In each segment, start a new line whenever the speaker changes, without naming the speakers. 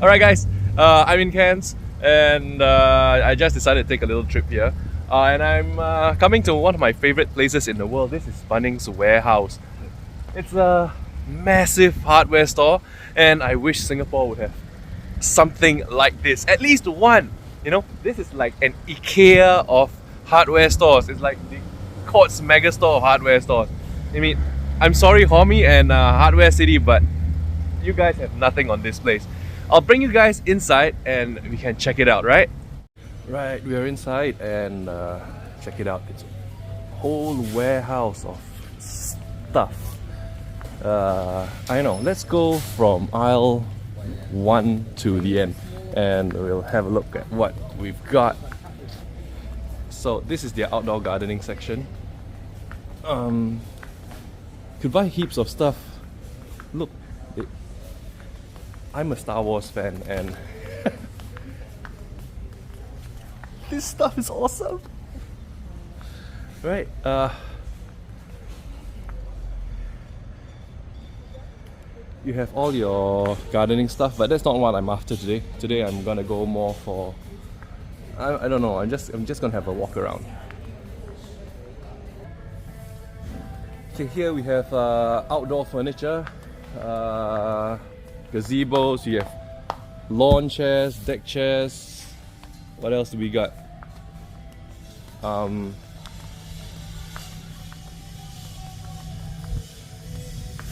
Alright guys, I'm in Cairns and I just decided to take a little trip here. And I'm coming to one of my favorite places in the world. This is Bunnings Warehouse. It's a massive hardware store and I wish Singapore would have something like this. At least one! You know, this is like an IKEA of hardware stores. It's like the Courts mega store of hardware stores. I mean, I'm sorry Hormy and Hardware City, but you guys have nothing on this place. I'll bring you guys inside and we can check it out, right? Right, we are inside and check it out. It's a whole warehouse of stuff. I know, let's go from aisle 1 to the end and we'll have a look at what we've got. So this is the outdoor gardening section. Could buy heaps of stuff. Look, I'm a Star Wars fan and this stuff is awesome. Right, you have all your gardening stuff, but that's not what I'm after today. Today I'm gonna go more for I don't know, I'm just gonna have a walk around. Okay, here we have outdoor furniture, gazebos, we have lawn chairs, deck chairs. What else do we got?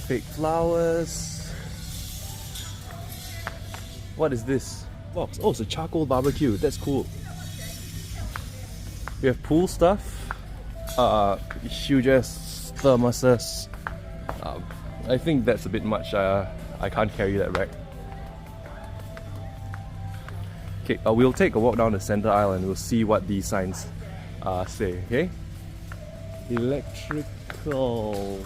Fake flowers. What is this box? Oh, it's a charcoal barbecue. That's cool. We have pool stuff. Huge ass thermoses. I think that's a bit much. I can't carry that back. Okay, we'll take a walk down the center aisle and we'll see what these signs say. Okay. Electrical.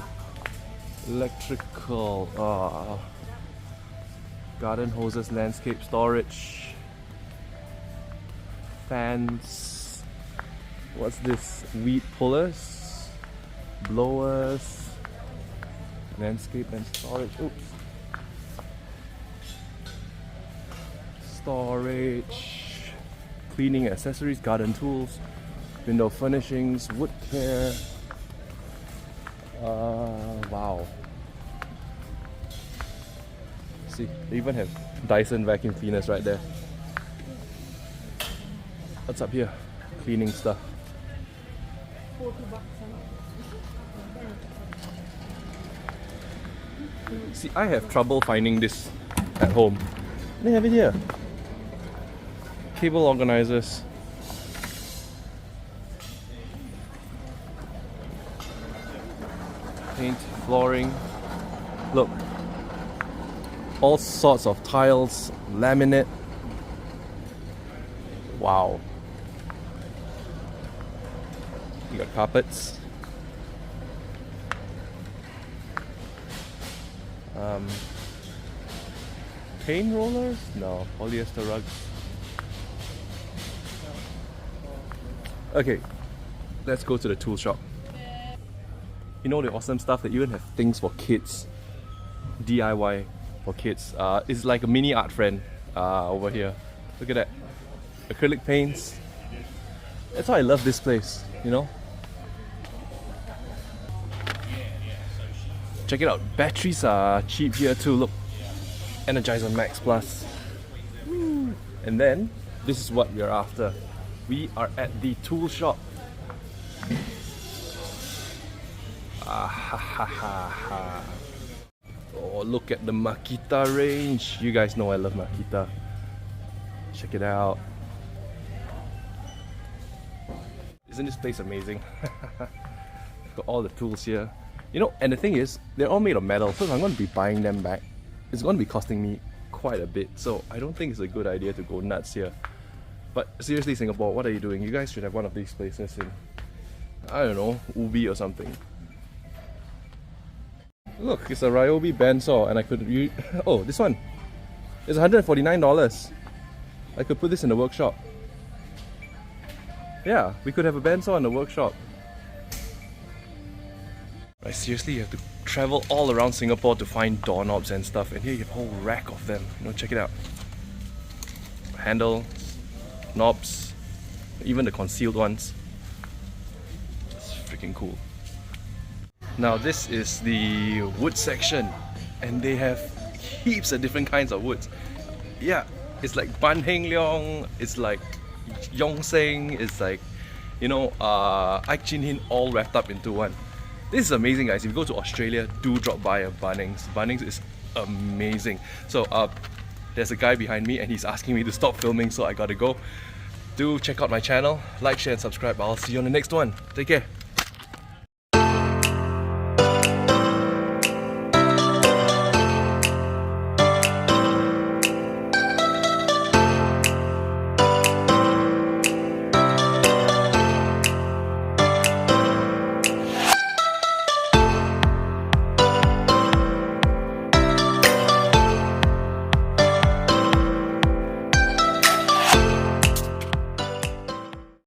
Garden hoses, landscape storage, fans. What's this? Weed pullers, blowers, landscape and storage. Oops. Storage, cleaning accessories, garden tools, window furnishings, wood care. Wow. See, they even have Dyson vacuum cleaners right there. What's up here? Cleaning stuff. See, I have trouble finding this at home. They have it here. Cable organizers. Paint, flooring. Look. All sorts of tiles, laminate. Wow. You got carpets. Paint rollers? No, polyester rugs. Okay, let's go to the tool shop. You know the awesome stuff that even have things for kids. DIY for kids. It's like a mini art friend over here. Look at that. Acrylic paints. That's why I love this place, you know? Check it out. Batteries are cheap here too. Look. Energizer Max Plus. Woo. And then, this is what we are after. We are at the tool shop. Oh, look at the Makita range. You guys know I love Makita. Check it out. Isn't this place amazing? Got all the tools here. You know, and the thing is, they're all made of metal, so if I'm going to be buying them back, it's going to be costing me quite a bit. So I don't think it's a good idea to go nuts here. But seriously, Singapore, what are you doing? You guys should have one of these places in, I don't know, Ubi or something. Look, it's a Ryobi bandsaw and I could use... Oh, this one. It's $149. I could put this in the workshop. Yeah, we could have a bandsaw in the workshop. Right, seriously, you have to travel all around Singapore to find doorknobs and stuff, and here you have a whole rack of them. You know, check it out. handle, knobs, even the concealed ones. It's freaking cool. Now this is the wood section, and they have heaps of different kinds of woods. Yeah, it's like Ban Heng Leong, it's like Yong Seng, it's like, you know, Ike Chin Hin, all wrapped up into one. This is amazing, guys. If you go to Australia, do drop by a Bunnings. Bunnings is amazing. So there's a guy behind me and he's asking me to stop filming, so I gotta go. Do check out my channel, like, share and subscribe. I'll see you on the next one. Take care.